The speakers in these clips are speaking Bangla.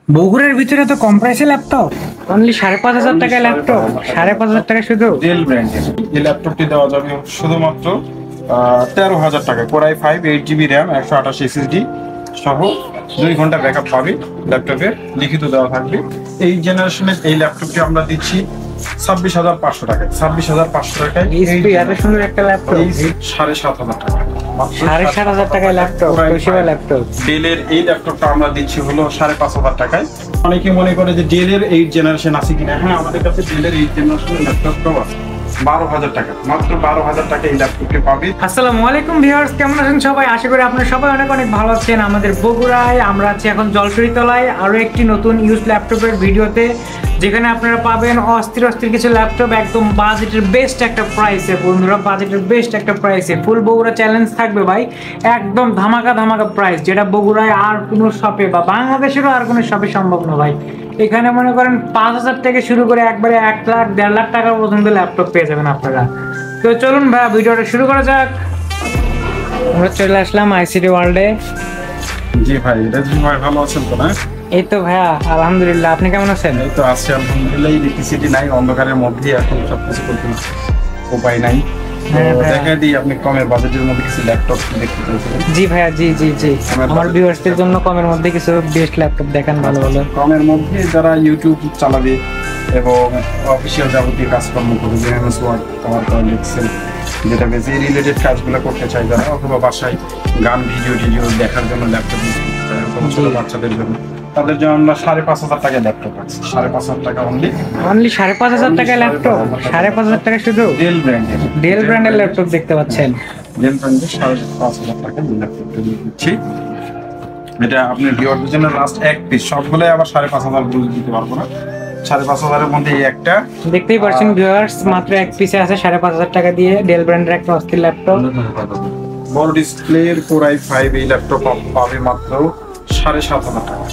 বগুড়ার ভিতরে তো কম প্রাইসে ল্যাপটপ, অনলি 5,500 টাকায় ল্যাপটপ। 5,500 টাকা শুধু ডেল ব্র্যান্ডের এই ল্যাপটপটি দেওয়া যাবে শুধুমাত্র 13,000 টাকা। কোরাই 5 8GB র্যাম 128 SSD সহ 2 ঘন্টা ব্যাকআপ পাবে। ল্যাপটপে লিখিত দেওয়া থাকবে। এই জেনারেশনের এই ল্যাপটপটি আমরা দিচ্ছি 26,500 টাকায়। 26,500 টাকায় এইচপি এত সুন্দর একটা ল্যাপটপ 7,500 টাকা। 7,500 টাকায় ল্যাপটপ, তোশিবা ল্যাপটপ। ডেলের এই ল্যাপটপটা আমরা দিচ্ছি হলো 5,500 টাকায়। অনেকে মনে করে যে ডেলের 8 জেনারেশন আছে কিনা। হ্যাঁ, আমাদের কাছে ডেলের 8 জেনারেশনের ল্যাপটপটাও আছে। 12,000 টাকা, মাত্র 12,000 টাকা এই ল্যাপটপটি পাবে। আসসালামু আলাইকুম ভিউয়ার্স, কেমন আছেন সবাই? আশা করি আপনারা সবাই অনেক অনেক ভালো আছেন। আমাদের বগুড়ায় আমরা আছি এখন জলটরি তলায় আরো একটি নতুন ইউজ ল্যাপটপের ভিডিওতে, যেখানে আপনারা পাবেন অস্থির অস্থির কিছু ল্যাপটপ একদম বাজেটের বেস্ট একটা প্রাইসে। বন্ধুরা, বাজেটের বেস্ট একটা প্রাইসে ফুল বগুড়া চ্যালেঞ্জ থাকবে ভাই, একদম ধামাকা ধামাকা প্রাইস, যেটা বগুড়ায় আর কোনো শপে বা বাংলাদেশেরও আর কোনো শপে সম্ভব না ভাই। এখানে মনে করেন 5,000 থেকে শুরু করে একবারে 1 লাখ 1.5 লাখ টাকা পর্যন্ত ল্যাপটপ পেয়ে যাবেন আপনারা। তো চলুন ভাই ভিডিওটা শুরু করা যাক। আমরা চলে আসলাম আইসিটি ওয়ার্ল্ডে। জি ভাই, রেজমি ভাই ভালো আছেন তো? না, এই তো ভাইয়া আলহামদুলিল্লাহ, আপনি কেমন আছেন? এই তো আছি আলহামদুলিল্লাহ। ইলেকট্রিসিটি নাই, অন্ধকারের মধ্যে এখন সবকিছু করতে উপায় নাই। দেখা দিই আপনি কমের বাজেটের মধ্যে কিছু ল্যাপটপ দেখতে চাইছিলেন। জি ভাইয়া, জি জি জি, আমার ভিউয়ার্সদের জন্য কমের মধ্যে কিছু বেস্ট ল্যাপটপ দেখান ভালো ভালো। কমের মধ্যে যারা ইউটিউব চালাবে এবং অফিসিয়াল যাবতীয় কাজকর্ম করবে, যে এমএস ওয়ার্ড, পাওয়ার, এক্সেল, যেটা বেশি রিলেটেড কাজগুলো করতে চাই যারা, অথবা বাসায় গান ভিডিও দেখার জন্য ল্যাপটপ ইউজ করতে চাই, অথবা ছোট বাচ্চাদের জন্য, তাদের জন্য আমরা 5,500 টাকায় ল্যাপটপ আছে। 5,500 টাকা অনলি 5,500 টাকায় ল্যাপটপ। 5,500 টাকা শুধু ডেল ব্র্যান্ডের ল্যাপটপ দেখতে পাচ্ছেন। ডেল ব্র্যান্ডের 5,500 টাকা ল্যাপটপটা দিয়ে দিচ্ছি। এটা আপনি ভিউয়ারদের জন্য লাস্ট এক পিস, সবগুলোই আবার 5,500 বলে দিতে পারবো না। 5,500 মধ্যে এই একটা দেখতেই পাচ্ছেন ভিউয়ার্স, মাত্র এক পিসে আছে 5,500 টাকা দিয়ে ডেল ব্র্যান্ডের একটা অস্থির ল্যাপটপ। বড় ডিসপ্লের কোরাই 5 এই ল্যাপটপ পাবে মাত্র 7,500 টাকা।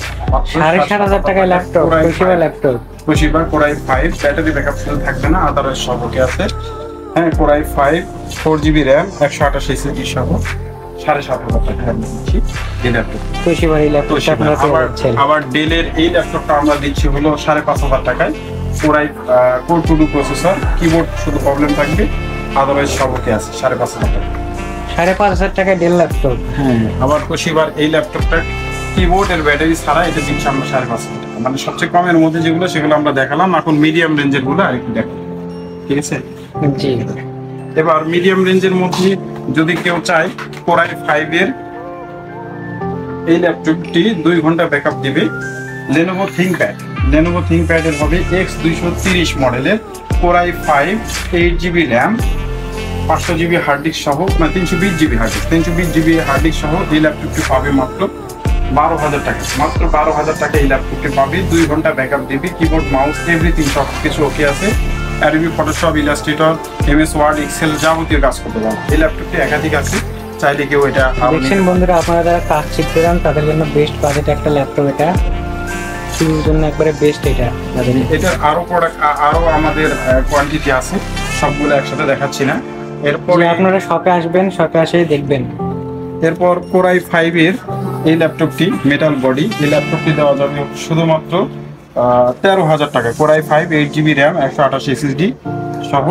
7,500 টাকায় laptop, Toshiba laptop. Toshiba core i 5 battery backup শুধু থাকবে না, আদারওয়াইজ সব ওকে আছে। হ্যাঁ, কোরাই 5 4GB র্যাম 128 SSD সহ 7,500 টাকা দিচ্ছি এই ল্যাপটপ। তোশিবার এই ল্যাপটপটা আপনারা পেয়ে যাচ্ছেন। আবার ডেলের এই ল্যাপটপটা আমরা দিচ্ছি হলো 5,500 টাকায়। কোরাই কোর 2 প্রসেসর, কিবোর্ড শুধু প্রবলেম থাকবে, আদারওয়াইজ সব ওকে আছে। 5,500 টাকা, 5,500 টাকায় ডেল ল্যাপটপ। হ্যাঁ। আবার তোশিবার এই ল্যাপটপটা কিবোর্ড এর ব্যাটারি ছাড়া এটা দিচ্ছি আমরা 5,500 টাকা। মানে সবচেয়ে কমের মধ্যে যেগুলো সেগুলো আমরা দেখালাম, এখন মিডিয়াম রেঞ্জের গুলো আর একটু দেখাবো, ঠিক আছে? জি, এবার মিডিয়াম রেঞ্জের মধ্যে যদি কেউ চায়, কোরাই 5 এর এই ল্যাপটপটি 2 ঘন্টা ব্যাকআপ দিবে। লেনোভো থিংকপ্যাড এর হবে X230 মডেলের core i 5 8GB RAM 500GB hard disk সহ, না 320GB hard disk, 320GB hard disk সহ এই ল্যাপটপটি পাবে মাত্র 12,000 টাকা। মাত্র 12,000 টাকা এই ল্যাপটপটি পাবে। 2 ঘন্টা ব্যাকআপ দিবে, কিবোর্ড মাউস এভরিথিং সব কিছু ওকে আছে। Adobe Photoshop, Illustrator, MS Word, Excel যাবতীয় কাজ করতে পারবে। এই ল্যাপটপটি একাধিক আছে, চাইলে কেউ এটা দেখছেন বন্ধুরা, আপনারা যারা কাজ শিখতে চান তাদের জন্য বেস্ট বাজেট একটা ল্যাপটপ। এটা শুরুর জন্য একবারে বেস্ট। এটার আরো প্রোডাক্ট, আরো আমাদের কোয়ান্টিটি আছে, সবগুলো একসাথে দেখাচ্ছি না। এরপর আপনারা শপে আসবেন, শপে এসেই দেখবেন। এরপর কোরাই 5 এর এই ল্যাপটপটি মেটাল বডি, এই ল্যাপটপটি দেওয়া যাবে শুধুমাত্র 13,000 টাকা। কোরাই 5 8GB র্যাম 128 SSD সহ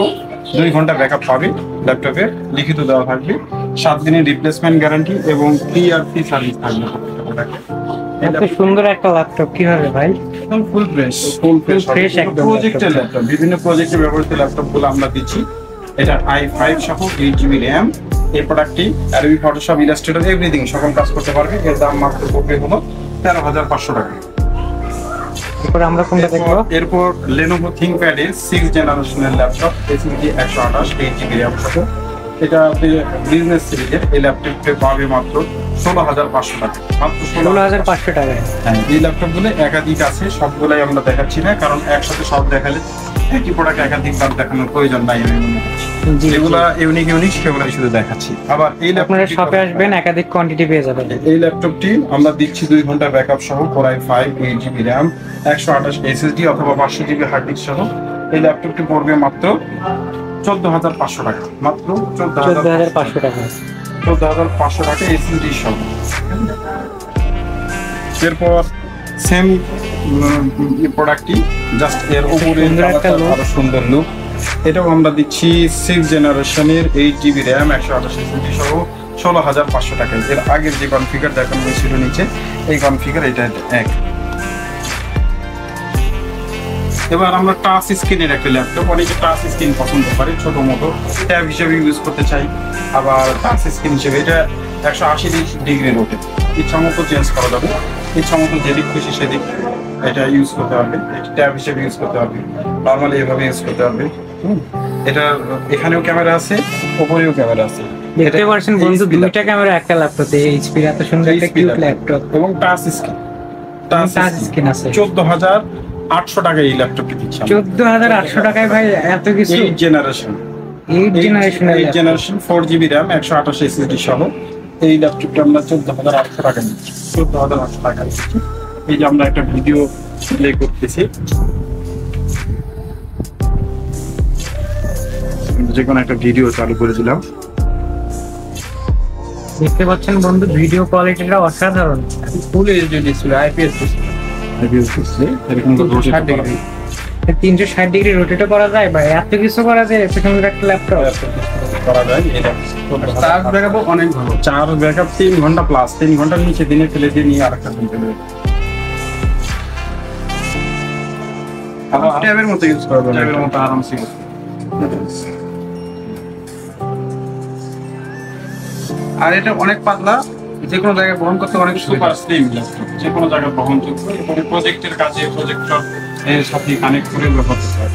2 ঘন্টা ব্যাকআপ পাবে। ল্যাপটপে লিখিত দেওয়া থাকবে, 7 দিনের রিপ্লেসমেন্ট গ্যারান্টি এবং ফ্রি সার্ভিস থাকবে। এত সুন্দর একটা ল্যাপটপ কিভাবে ভাই? ফুল ফ্রেশ একদম প্রজেক্টের ল্যাপটপ, বিভিন্ন প্রজেক্টে ব্যবহৃত ল্যাপটপগুলো আমরা দিচ্ছি। এটা i5 সহ 8GB র্যাম। এই প্রোডাক্টটি অ্যাডোবি ফটোশপ, ইলাস্ট্রেটর এভরিথিং সকল কাজ করতে পারবে। এর দাম মাত্র পড়বে হলো 13,500 টাকা। এরপর আমরা কোনটা দেখব? এরপর লেনোভো থিংকপ্যাড এর 6 জেনারেশনের ল্যাপটপ SSD 128 8GB র্যাম সহ, এটা আপনি বিজনেস সিরিজের এই ল্যাপটপটি পাবে মাত্র 16,500 টাকা। মাত্র 16,500 টাকায়। হ্যাঁ, এই ল্যাপটপগুলো একাধিক আছে, সবগুলাই আমরা দেখাচ্ছি না, কারণ একসাথে সব দেখালে একই প্রোডাক্ট একাধিকবার দেখানোর প্রয়োজন নাই। আমি মনে করছি যেগুলো ইউনিক সেগুলোই শুধু দেখাচ্ছি। আবার এই আপনারা শপে আসবেন, একাধিক কোয়ান্টিটি পেয়ে যাবেন। এই ল্যাপটপটি আমরা দিচ্ছি 2 ঘন্টা ব্যাকআপ সহ, কোরাই 5 8GB র্যাম 128 SSD অথবা 500GB হার্ড ডিস্ক সহ। এই ল্যাপটপটি পড়বে মাত্র 14,500 টাকা। মাত্র 14,500 টাকা। 14,500 টাকা SSD সহ। এরপর সেম প্রোডাক্টটি, জাস্ট এর উপরে সুন্দর একটা look। আরো সুন্দর লুক। এটাও আমরা দিচ্ছি 6 জেনারেশনের 8GB RAM 128GB সহ 16,500 টাকায়। এর আগের যে কনফিগার দেখানো হয়েছিল নিচে, এই কনফিগার এটা এক। এবার আমরা টাচ স্ক্রিনের একটা ল্যাপটপ, অনেকে টাচ স্ক্রিন পছন্দ করে, ছোট মতো ট্যাব হিসেবে ইউজ করতে চাই, আবার টাচ স্ক্রিন হিসেবে। এটা 180 ডিগ্রি রোটেট, ইচ্ছা মতো চেঞ্জ করা যাবে, ইচ্ছা মতো যেদিক খুশি সেদিক এটা ইউজ করতে পারবে। ট্যাব হিসেবে ইউজ করতে পারবে, নর্মালি এভাবে ইউজ করতে পারবে। এটা এখানেও ক্যামেরা আছে, উপরেও ক্যামেরা আছে। দেখতে পাচ্ছেন বন্ধু, দুইটা ক্যামেরা একটা ল্যাপটপে, এইচপি এত সুন্দর একটা কিউট ল্যাপটপ এবং টাচ স্ক্রিন। টাচ স্ক্রিন আছে। 14,800 টাকায় এই ল্যাপটপটি দিচ্ছি। 14,800 টাকায় ভাই এত কিছু। 8 জেনারেশন 4GB RAM 128 SSD সহ এই ল্যাপটপটা আমরা 14,800 টাকা দিচ্ছি। 14,800 টাকা দিচ্ছি। এই যে আমরা একটা ভিডিও প্লে করতেছি, যে কোনো একটা ভিডিও চালু করে দিলাম। দেখতে পাচ্ছেন বন্ধু, ভিডিও কোয়ালিটিটা অসাধারণ। Full HD display, IPS display, এরকম 60 ডিগ্রি 360 ডিগ্রি রোটেটও করা যায় ভাই, এত কিছু করা যায় এত সুন্দর একটা ল্যাপটপ। করা যায়। এটা চার্জ ব্যাকআপও অনেক ভালো। চার্জ ব্যাকআপ 3 ঘন্টা প্লাস, 3 ঘন্টার নিচে দিনে ফেলে দিয়ে নিয়ে আরেকটা দিন ফেলে ট্যাবের মতো ইউজ করা যাবে। ট্যাবের মতো আরামসে use আর এটা অনেক পাতলা, যে কোনো জায়গায় বহন করতে অনেক সুপার স্লিম ল্যাপটপ, যে কোনো জায়গায় বহনযোগ্য এবং প্রজেক্টের কাজে প্রজেক্টর এর সাথে কানেক্ট করে ব্যবহার করতে পারে।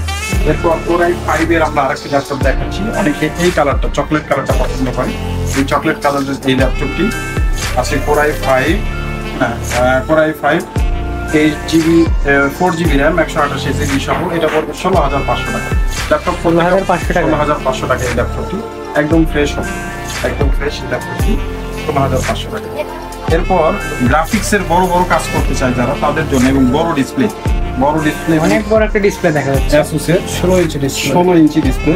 এরপর Core i5 এর আমরা আরেকটা ল্যাপটপ দেখাচ্ছি। অনেকে এই কালারটা, চকলেট কালারটা পছন্দ করে। এই চকলেট কালারের এই ল্যাপটপটি আছে Core i5, Core i5 8GB 4GB RAM 128 SSD সহ। এটা পড়বে 16,500 টাকা। ল্যাপটপ 16,500 টাকা। 16,500 টাকা এই ল্যাপটপটি, একদম ফ্রেশ হবে, একদম ফ্রেশ এই ল্যাপটপটি 16,500 টাকা। এরপর গ্রাফিক্সের বড় বড় কাজ করতে চায় যারা, তাদের জন্য এবং বড় ডিসপ্লে অনেক বড় একটা ডিসপ্লে দেখা যাচ্ছে। Asus'ের 16 ইঞ্চি ডিসপ্লে। 16 ইঞ্চি ডিসপ্লে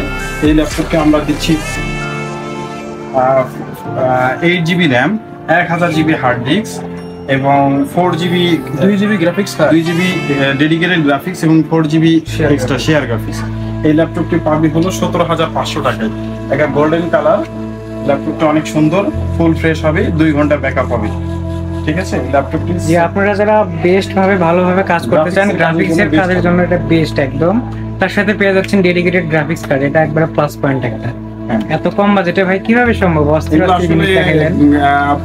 এই ল্যাপটপকে আমরা দিচ্ছি 8GB RAM 1000GB hard disk এবং 4GB 2GB graphics card, 2GB dedicated graphics এবং 4GB এক্সট্রা শেয়ার গ্রাফিক্স। এই ল্যাপটপটি পাবি হলো 17,500 টাকায়। একটা গোল্ডেন কালার, ল্যাপটপটা অনেক সুন্দর, ফুল ফ্রেশ হবে, 2 ঘন্টা ব্যাকআপ হবে। ঠিক আছে, ল্যাপটপটি যে আপনারা যারা বেস্ট ভাবে ভালোভাবে কাজ করতে চান, গ্রাফিক্সের কাজের জন্য এটা বেস্ট একদম। তার সাথে পেয়ে যাচ্ছেন ডেডিকেটেড গ্রাফিক্স কার্ড, এটা একবার প্লাস পয়েন্ট একটা। এত কম বাজেটে ভাই কিভাবে সম্ভব? অস্থির এগুলো অস্থির আসলে জিনিস দেখাইলেন।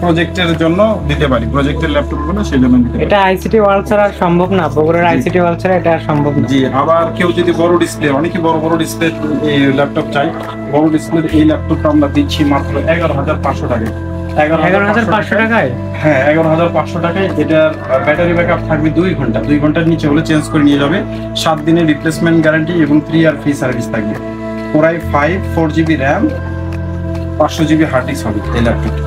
প্রজেক্টের জন্য দিতে পারি, প্রজেক্টের ল্যাপটপগুলো সেই জন্য দিতে পারি। এটা আইসিটি ওয়ার্ল্ড ছাড়া আর সম্ভব না, বগুড়ার আইসিটি ওয়ার্ল্ড ছাড়া এটা আর সম্ভব না। জি, আবার কেউ যদি বড় ডিসপ্লে, অনেকে বড় বড় ডিসপ্লে ল্যাপটপ চাই, বড় ডিসপ্লের এই ল্যাপটপটা আমরা দিচ্ছি মাত্র 11,500 টাকায়। 11,500 টাকায়? হ্যাঁ, 11,500 টাকায়। এটার ব্যাটারি ব্যাকআপ থাকবে 2 ঘন্টা, 2 ঘন্টার নিচে হলে চেঞ্জ করে নিয়ে যাবে। 7 দিনের রিপ্লেসমেন্ট গ্যারান্টি এবং 3 ইয়ার ফ্রি সার্ভিস থাকবে। Core i5 4GB RAM 500GB hard disk হবে এই ল্যাপটপটি।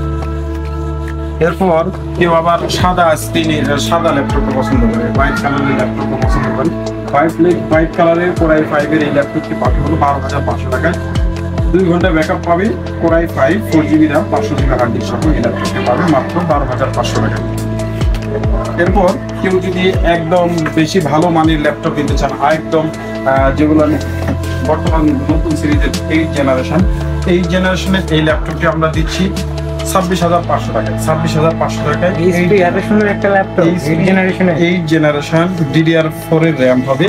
এরপর কেউ আবার সাদা স্ক্রিনের সাদা ল্যাপটপ পছন্দ করে, হোয়াইট কালারের ল্যাপটপ পছন্দ করে, হোয়াইট কালারের Core i5 এর এই ল্যাপটপটি পাবে হলো 12,500 টাকায়। 2 ঘন্টা ব্যাকআপ পাবে। Core i5 4GB RAM 500GB hard disk সহ এই ল্যাপটপটি পাবে মাত্র 12,500 টাকা। এরপর কেউ যদি একদম বেশি ভালো মানের ল্যাপটপ নিতে চান, একদম যেগুলো বর্তমান নতুন সিরিজের 8 জেনারেশনের এই ল্যাপটপটি আমরা দিচ্ছি 26,500 টাকায়। 26,500 টাকায় এইচপি এত সুন্দর একটা ল্যাপটপ 8 জেনারেশনে। 8 জেনারেশন DDR4 এর RAM হবে,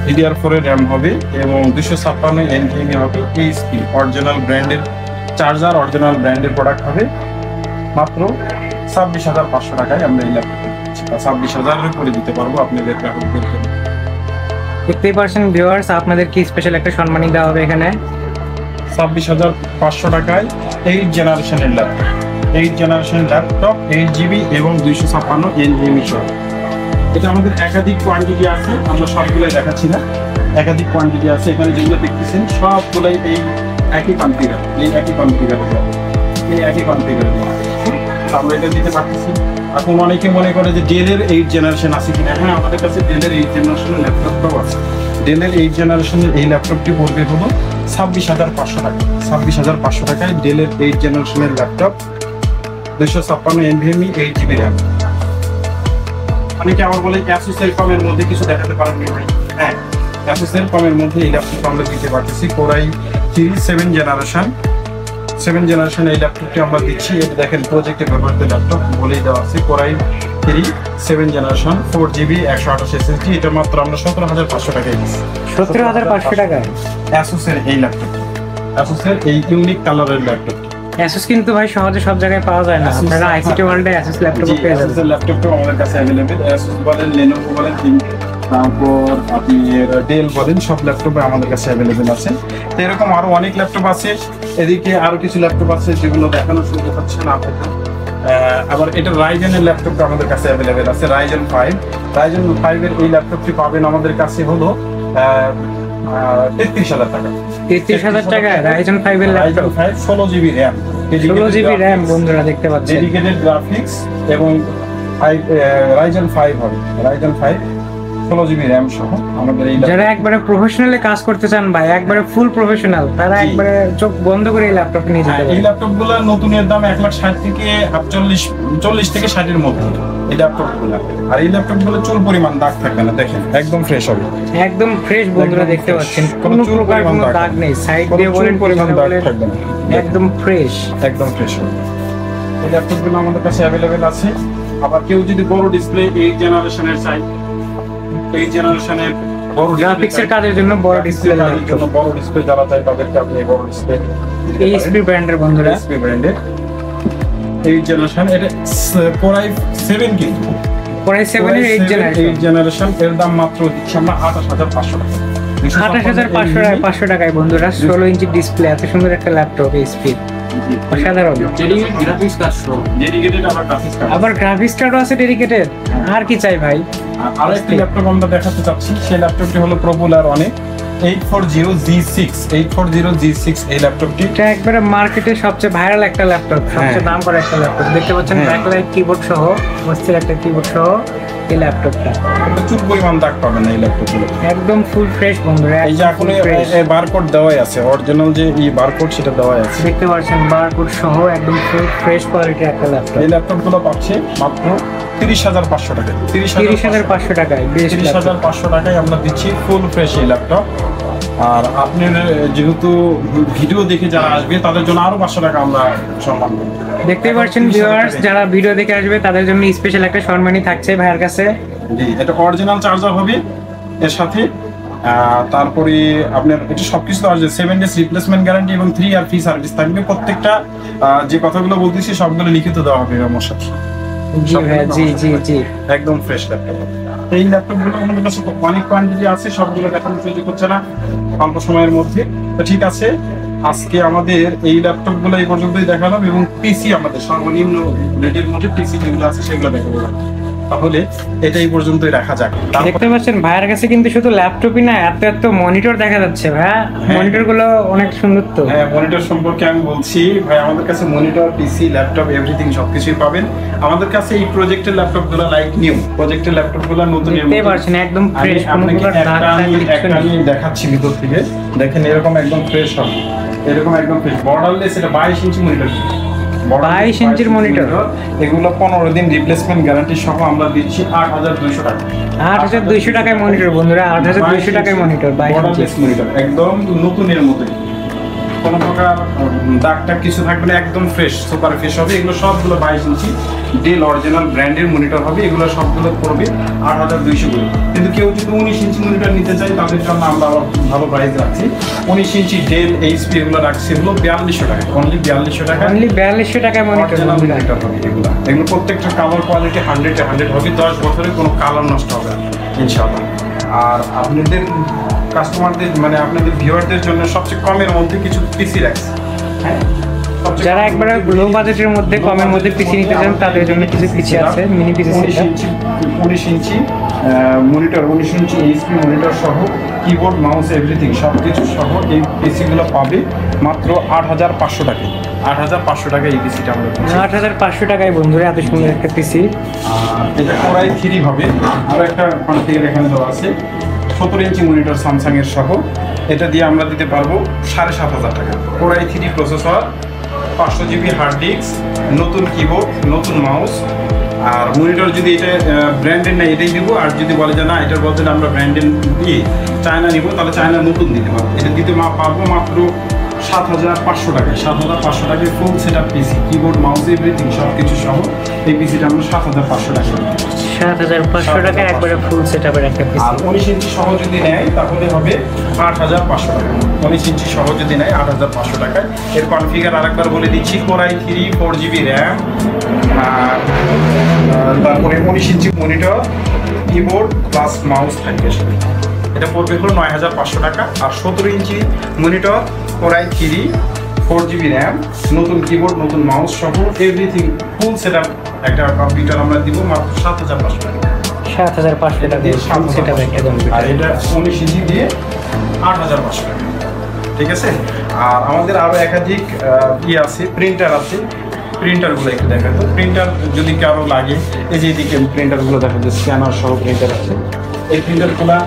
DDR4 এর RAM হবে এবং 256 NVMe হবে। HP অরিজিনাল ব্র্যান্ডের চার্জার, অরিজিনাল ব্র্যান্ডের প্রোডাক্ট হবে। মাত্র 26,500 টাকায় আমরা এই ল্যাপটপ দিচ্ছি, 26,000 করে দিতে পারবো আপনাদের গ্রাহকদের জন্য। দেখতেই পারছেন ভিউয়ার্স, আপনাদের কি স্পেশাল একটা সম্মানী দেওয়া হবে এখানে। 26,500 টাকায় 8 জেনারেশনের ল্যাপটপ, 8 জেনারেশন ল্যাপটপ 8GB এবং 256 NVMe সহ। এটা আমাদের একাধিক কোয়ান্টিটি আছে, আমরা সবগুলোই দেখাচ্ছি না, একাধিক কোয়ান্টিটি আছে। এখানে যেগুলো দেখতেছেন সবগুলোই এই একই কনফিগার, আমরা এটা দিতে পারতেছি। এখন অনেকে মনে করে যে ডেলের 8 জেনারেশন আছে কিনা। হ্যাঁ, আমাদের কাছে ডেলের 8 জেনারেশনের ল্যাপটপটাও আছে। ডেলের 8 জেনারেশনের এই ল্যাপটপটি পড়বে হলো 26,500 টাকা। 26,500 টাকায় ডেলের 8 জেনারেশনের ল্যাপটপ, 256 NVMe 8GB RAM। অনেকে আবার বলে অ্যাসুসের কমের মধ্যে কিছু দেখাতে পারেন ভাই। হ্যাঁ, অ্যাসুসের কমের মধ্যে এই ল্যাপটপ আমরা দিতে পারতেছি। কোরাই 3 7 জেনারেশন এই ল্যাপটপটি আমরা দিচ্ছি। এটা দেখেন প্রজেক্টে ব্যবহৃত ল্যাপটপ বলেই দেওয়া আছে কোরাই 3 7 জেনারেশন 4GB 128 SSD। এটা মাত্র আমরা 17,500 টাকায় দিচ্ছি। 17,500 টাকায় অ্যাসুসের এই ল্যাপটপ, অ্যাসুসের এই ইউনিক কালারের ল্যাপটপ। অ্যাসুস কিন্তু ভাই সহজে সব জায়গায় পাওয়া যায় না। আপনারা আইসিটি ওয়ার্ল্ডে অ্যাসুস ল্যাপটপ পেয়ে যাবেন। অ্যাসুসের ল্যাপটপটাও আমাদের কাছে অ্যাভেলেবেল। অ্যাসুস বলেন, লেনোভো বলেন, তারপর আপনি ডেল বলেন, সব ল্যাপটপে আমাদের কাছে অ্যাভেলেবেল আছে। তো এরকম আরো অনেক ল্যাপটপ আছে। এদিকে আরো কিছু ল্যাপটপ আছে যেগুলো দেখানোর সুযোগ হচ্ছে না আপনাদের। আবার এটা রাইজেনের ল্যাপটপটা আমাদের কাছে অ্যাভেলেবেল আছে। রাইজেন 5 এর এই ল্যাপটপটি পাবেন আমাদের কাছে হলো 33,000 টাকা। 33,000 টাকায় রাইজেন 5 এর laptop, 16GB RAM, 16GB RAM বন্ধুরা দেখতে পাচ্ছেন। ডেডিকেটেড গ্রাফিক্স এবং রাইজেন 5 হবে। রাইজেন 5 16GB RAM সহ আমাদের এই যারা একবারে প্রফেশনালি কাজ করতে চান ভাই, একবারে ফুল প্রফেশনাল, তারা একবারে চোখ বন্ধ করে এই ল্যাপটপ নিয়ে যেতে এই পারে। ল্যাপটপগুলো নতুনের দাম 1,60,000 থেকে 40 থেকে 60 এর মধ্যে এই ল্যাপটপগুলো। আর এই ল্যাপটপগুলো চুল পরিমাণ দাগ থাকবে না, দেখেন একদম ফ্রেশ হবে। একদম ফ্রেশ বন্ধুরা একদম দেখতে fresh। পাচ্ছেন, কোনো কোনো চুল প্রকার পরিমাণ কোনো দাগ দাগ নেই, সাইড কোনো দিয়ে চুল বলেন পরিমাণ পিছনে দাগ বলেন, থাকবে না, একদম ফ্রেশ। একদম ফ্রেশ হবে। এই ল্যাপটপগুলো আমাদের কাছে অ্যাভেলেবেল আছে। আবার কেউ যদি বড় ডিসপ্লে 8 জেনারেশনের চাই, 8 জেনারেশনের বড় গ্রাফিক্সের কাজের জন্য বড় ডিসপ্লে কাজের জন্য বড় ডিসপ্লে যারা চাই তাদেরকে আপনি বড় ডিসপ্লে এইচপি ব্র্যান্ডের বন্ধুরা, এইচপি ব্র্যান্ডের 8 জেনারেশন। এটা কোরাই 7 কিন্তু পরে 7 এর 8 জেনারেশন, 8 জেনারেশন এর দাম মাত্র দিচ্ছি আমরা 28,500 টাকা। 28,500 টাকায় বন্ধুরা। 16 ইঞ্চি ডিসপ্লে, এত সুন্দর একটা ল্যাপটপ এইচপি, অসাধারণ। গ্রাফিক্স কাজ সহ ডেডিকেটেড আবার গ্রাফিক্স কার্ড। আবার গ্রাফিক্স কার্ডও আছে ডেডিকেটেড। আর কি চাই ভাই? আর একটি ল্যাপটপ আমরা দেখাতে চাচ্ছি, সেই ল্যাপটপটি হলো পপুলার অনেক 840G6 এই ল্যাপটপটি। এটা একবারে মার্কেটে সবচেয়ে ভাইরাল একটা ল্যাপটপ, সবচেয়ে দাম করা একটা ল্যাপটপ। দেখতে পাচ্ছেন ব্যাকলাইট কিবোর্ড সহ, মস্তির একটা কিবোর্ড সহ এই ল্যাপটপটা। প্রচুর পরিমাণ দাগ পাবেন এই ল্যাপটপগুলো। একদম ফুল ফ্রেশ বন্ধুরা। এই যে এখন বারকোড দেওয়াই আছে, অরিজিনাল যে এই বারকোড সেটা দেওয়াই আছে। দেখতে পাচ্ছেন বারকোড সহ একদম ফুল ফ্রেশ কোয়ালিটির একটা ল্যাপটপ। এই ল্যাপটপগুলো পাচ্ছে মাত্র 30,500 টাকায়। 30,500 টাকায় বেস্ট ল্যাপটপ। 30,500 টাকায় আমরা দিচ্ছি ফুল ফ্রেশ এই ল্যাপটপ। আর আপনার যেহেতু ভিডিও দেখে যারা আসবে তাদের জন্য আরো 500 টাকা আমরা সম্মান দেব। দেখতেই পাচ্ছেন ভিউয়ার্স, যারা ভিডিও দেখে আসবে তাদের জন্য স্পেশাল একটা সম্মানই থাকছে ভাইয়ের কাছে। জি, এটা অরিজিনাল চার্জার হবে এর সাথে। তারপরে আপনার এটা সবকিছু আছে 7 ডেজ রিপ্লেসমেন্ট গ্যারান্টি এবং 3 ইয়ার ফ্রি সার্ভিস থাকবে। প্রত্যেকটা যে কথাগুলো বলতেছি সবগুলো লিখিত দেওয়া হবে আমার সাথে। জি ভাইয়া, জি জি জি, একদম ফ্রেশ ল্যাপটপ। এই ল্যাপটপগুলো আমাদের কাছে অনেক কোয়ান্টিটি আছে, সবগুলো দেখানোর সুযোগ হচ্ছে না অল্প সময়ের মধ্যে। তো ঠিক আছে, আজকে আমাদের এই ল্যাপটপগুলো এই পর্যন্তই দেখালাম এবং পিসি আমাদের সর্বনিম্ন রেটের মধ্যে পিসি যেগুলো আছে সেগুলো দেখাবো। তাহলে এটা এই পর্যন্তই রাখা যাক। দেখতে পাচ্ছেন ভাইয়ের কাছে কিন্তু শুধু ল্যাপটপই না, এত এত মনিটর দেখা যাচ্ছে ভাইয়া। মনিটর গুলো অনেক সুন্দর তো। হ্যাঁ, মনিটর সম্পর্কে আমি বলছি ভাই, আমাদের কাছে মনিটর, পিসি, ল্যাপটপ এভরিথিং সবকিছুই পাবেন আমাদের কাছে। এই প্রজেক্টের ল্যাপটপগুলো লাইক নিউ প্রজেক্টের ল্যাপটপগুলো নতুন দেখতে পাচ্ছেন একদম ফ্রেশ, কোনো প্রকার দাগ একটা আমি দেখাচ্ছি ভিতর থেকে। দেখেন এরকম একদম ফ্রেশ হবে, এরকম একদম ফ্রেশ বর্ডারলেস। এটা 22 ইঞ্চি মনিটর, 22 ইঞ্চির মনিটর। এগুলো 15 দিন রিপ্লেসমেন্ট গ্যারান্টি সহ আমরা দিচ্ছি 8,200 টাকা। 8,200 টাকায় মনিটর বন্ধুরা, 8,200 টাকায় মনিটর 22 ইঞ্চি মনিটর, একদম নতুনের মতোই, কোনো প্রকার দাগটা কিছু থাকবে না, একদম ফ্রেশ সুপার ফ্রেশ হবে। এগুলো সবগুলো 22 ইঞ্চি ডেল অরিজিনাল ব্র্যান্ডের মনিটর হবে। এগুলো সবগুলো পড়বে 8,200 করে। কিন্তু কেউ যদি 19 ইঞ্চি মনিটর নিতে চায় তাদের জন্য আমরা আবার ভালো প্রাইস রাখছি। 19 ইঞ্চি ডেল এইচপি এগুলো রাখছি, এগুলো 4200 টাকা, অনলি 4200 টাকা। অনলি 4200 টাকায় মনিটর মনিটর হবে এগুলো। এগুলো প্রত্যেকটা কালার কোয়ালিটি 100 হবে, 10 বছরে কোনো কালার নষ্ট হবে না ইনশাআল্লাহ। আর আপনাদের কাস্টমারদের মানে আপনাদের ভিউয়ারদের জন্য সবচেয়ে কমের মধ্যে কিছু পিসি রাখছি। হ্যাঁ, যারা একবারে লো বাজেটের মধ্যে কমের মধ্যে পিসি নিতে চান তাদের জন্য কিছু পিসি আছে, mini PC set. 19 inch monitor, 19 ইঞ্চি এইচপি মনিটর সহ কিবোর্ড, মাউস এভরিথিং সবকিছু সহ এই পিসিগুলো পাবে মাত্র 8,500 টাকায়। 8,500 টাকায় এই পিসিটা আমরা দিচ্ছি। 8,500 টাকায় বন্ধুরা এত সুন্দর একটা পিসি। এটা কোরাই 3 হবে, আরো একটা কনফিগার এখানে দেওয়া আছে 17 ইঞ্চি মনিটর স্যামসাং এর সহ। এটা দিয়ে আমরা দিতে পারবো 7,500 টাকা। Core i 3 processor, 500 GB hard disk, নতুন কিবোর্ড, নতুন মাউস, আর মনিটর যদি এটা ব্র্যান্ডের না এটাই দিব, আর যদি বলে যে না এটার বদলে আমরা ব্র্যান্ডের দিয়ে চায়না নিব, তাহলে চায়না নতুন দিতে পারবো। এটা দিতে পারবো মাত্র 7,500 টাকায়। 7,500 টাকায় ফুল সেট আপ পিসি, কিবোর্ড মাউস এভরিথিং সব কিছু সহ এই পিসিটা আমরা 7,500 টাকা। 7,500 টাকায় একবারে ফুল সেটআপের একটা পিসি। আর 19 ইঞ্চি সহ যদি নেয় তাহলে হবে 8,500 টাকা। 19 ইঞ্চি সহ যদি নেয় 8,500 টাকায়। এর কনফিগার আরেকবার বলে দিচ্ছি, Core i3 4GB RAM, তারপরে 19 inch monitor, keyboard plus mouse থাকবে সাথে। এটা পড়বে হলো 9,500 টাকা। আর 17 inch monitor, Core i3 4GB RAM, নতুন কিবোর্ড নতুন মাউস সহ এভরিথিং ফুল সেটআপ একটা কম্পিউটার আমরা দিব মাত্র 7,500 টাকা। 7,500 টাকা দিয়ে ফুল সেটআপ একটা কম্পিউটার। আর এটা 19 ইঞ্চি দিয়ে 8,500 টাকা। ঠিক আছে। আর আমাদের আরো একাধিক আছে, প্রিন্টার আছে। প্রিন্টারগুলো একটু দেখা তো, প্রিন্টার যদি কারো লাগে, এই যে এদিকে প্রিন্টারগুলো দেখা যায়, স্ক্যানার সহ প্রিন্টার আছে। এই প্রিন্টারগুলো,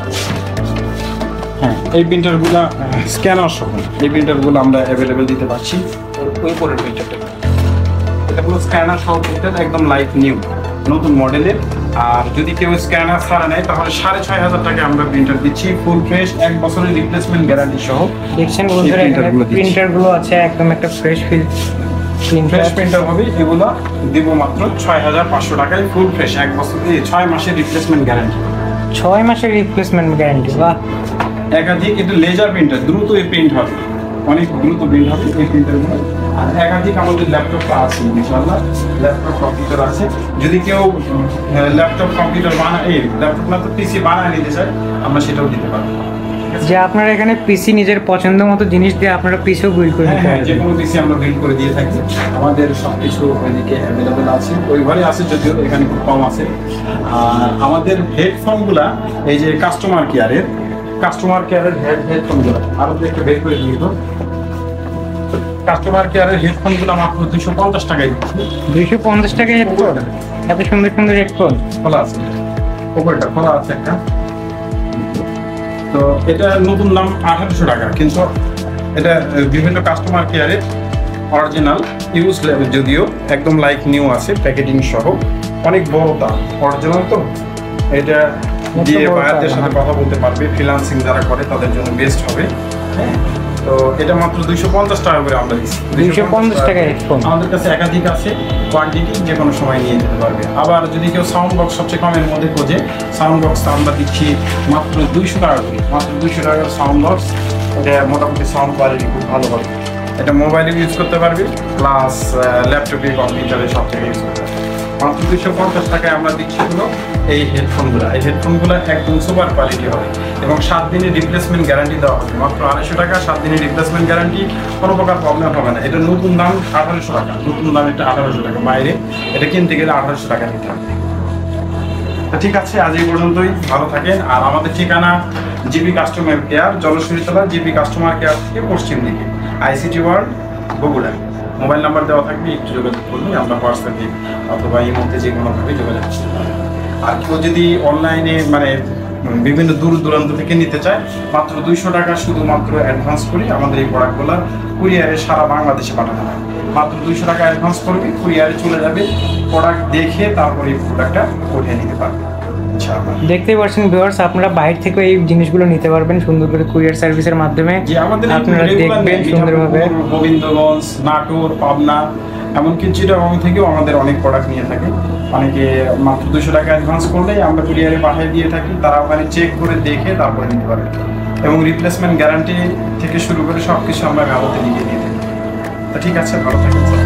হ্যাঁ এই প্রিন্টারগুলো স্ক্যানার সহ, এই প্রিন্টারগুলো আমরা অ্যাভেলেবেল দিতে পারছি। ওই পরের প্রিন্টারটা, এটা হলো স্ক্যানার সহ প্রিন্টার, একদম লাইট নিউ নতুন মডেলের। আর যদি কেউ স্ক্যানার ছাড়া নেয় তাহলে 6,500 টাকায় আমরা প্রিন্টার দিচ্ছি, ফুল ফ্রেশ 1 বছরের রিপ্লেসমেন্ট গ্যারান্টি সহ। দেখছেন বন্ধুরা, এখানে প্রিন্টারগুলো আছে, একদম একটা ফ্রেশ ফিল ফ্রেশ প্রিন্টার হবে। এগুলো দিব মাত্র 6,500 টাকায়, ফুল ফ্রেশ 1 বছর 6 মাসের রিপ্লেসমেন্ট গ্যারান্টি। 6 মাসের রিপ্লেসমেন্ট গ্যারান্টি, বাহ। একাধিক এটা লেজার প্রিন্টার, দ্রুত এই প্রিন্ট হবে, অনেক দ্রুত প্রিন্ট হবে এই প্রিন্টারগুলো। আর একাধিক আমাদের ল্যাপটপটা আছে, ইনশাআল্লাহ ল্যাপটপ কম্পিউটার আছে। যদি কেউ ল্যাপটপ কম্পিউটার ল্যাপটপ না তো পিসি বানায় নিতে চায়, আমরা সেটাও দিতে পারবো। যে আপনারা এখানে পিসি নিজের পছন্দ মতো জিনিস দিয়ে আপনারা পিসিও বিল্ড করে নিতে হ্যাঁ, পারবেন। যে কোনো পিসি আমরা বিল্ড করে দিয়ে থাকি। আমাদের সব কিছু ওইদিকে অ্যাভেলেবেল আছে, ওই ঘরে আছে, যদিও এখানে খুব কম আছে। আর আমাদের হেডফোনগুলা এই যে কাস্টমার কেয়ারের হেডফোনগুলো আরো একটু বের করে দিয়ে তো। কাস্টমার কেয়ারের হেডফোনগুলো মাত্র 250 টাকায় দিচ্ছি। 250 টাকায় হেডফোন, এত সুন্দর সুন্দর হেডফোন। খোলা আছে, উপরটা খোলা আছে একটা। তো এটা নতুন দাম 1,800 টাকা, কিন্তু এটা বিভিন্ন কাস্টমার কেয়ারে অরিজিনাল ইউজ লেভেল, যদিও একদম লাইক নিউ আছে, প্যাকেজিং সহ। অনেক বড় দাম, অরিজিনাল তো। এটা দিয়ে বায়ারদের সাথে কথা বলতে পারবে, ফ্রিল্যান্সিং যারা করে তাদের জন্য বেস্ট হবে। হ্যাঁ, তো এটা মাত্র 250 টাকা করে আমরা দিচ্ছি। 250 টাকা হেডফোন। আমাদের কাছে একাধিক আছে, কোয়ান্টিটি যে কোনো সময় নিয়ে যেতে পারবে। আবার যদি কেউ সাউন্ড বক্স সবচেয়ে কমের মধ্যে খোঁজে, সাউন্ড বক্স আমরা দিচ্ছি মাত্র 200 টাকা করে, মাত্র 200 টাকার সাউন্ড বক্স। এটা মোটামুটি সাউন্ড কোয়ালিটি খুব ভালো হবে। এটা মোবাইলে ইউজ করতে পারবে, প্লাস ল্যাপটপে কম্পিউটারে সব থেকে ইউজ করতে পারবে। মাত্র 250 টাকায় আমরা দিচ্ছি হলো এই হেডফোনগুলো। এই হেডফোনগুলো একদম সুপার কোয়ালিটি হবে এবং 7 দিনের রিপ্লেসমেন্ট গ্যারান্টি দেওয়া হবে। মাত্র 250 টাকা, 7 দিনের রিপ্লেসমেন্ট গ্যারান্টি, কোনো প্রকার প্রবলেম হবে না। এটা নতুন দাম 1,800 টাকা, নতুন দাম এটা 1,800 টাকা, বাইরে এটা কিনতে গেলে 1,800 টাকা নিতে হবে। ঠিক আছে, আজ এই পর্যন্তই, ভালো থাকেন। আর আমাদের ঠিকানা GB customer care, Jaleshwaritala GB customer care থেকে পশ্চিম দিকে, ICT world, Bogura. Mobile number দেওয়া থাকবে, একটু যোগাযোগ করলে আমরা হোয়াটসঅ্যাপে অথবা এই মধ্যে যে কোনোভাবে যোগাযোগ করতে পারবো। আর কেউ যদি অনলাইনে মানে বিভিন্ন দূর দূরান্ত থেকে নিতে চায়, মাত্র 200 টাকা শুধুমাত্র অ্যাডভান্স করি আমাদের এই প্রোডাক্টগুলো কুরিয়ারে সারা বাংলাদেশে পাঠানো হয়। মাত্র 200 টাকা অ্যাডভান্স করবে, কুরিয়ারে চলে যাবে, প্রোডাক্ট দেখে তারপরে এই প্রোডাক্টটা উঠিয়ে নিতে পারবে। দেখতেই পাচ্ছেন ভিউয়ার্স, আপনারা বাইরে থেকে এই জিনিসগুলো নিতে পারবেন সুন্দর করে কুরিয়ার সার্ভিসের মাধ্যমে। যে আমাদের আপনারা দেখবেন সুন্দরভাবে। গোবিন্দগঞ্জ, নাটোর, পাবনা, এমনকি চিটাগং থেকেও আমাদের অনেক প্রোডাক্ট নিয়ে থাকে। অনেকে মাত্র 200 টাকা অ্যাডভান্স করলেই আমরা কুরিয়ারে পাঠিয়ে দিয়ে থাকি, তারা ওখানে চেক করে দেখে তারপরে নিতে পারে। এবং রিপ্লেসমেন্ট গ্যারান্টি থেকে শুরু করে সব কিছু আমরা কাগজে লিখে দিয়ে থাকি। তো ঠিক আছে, ভালো থাকেন স্যার।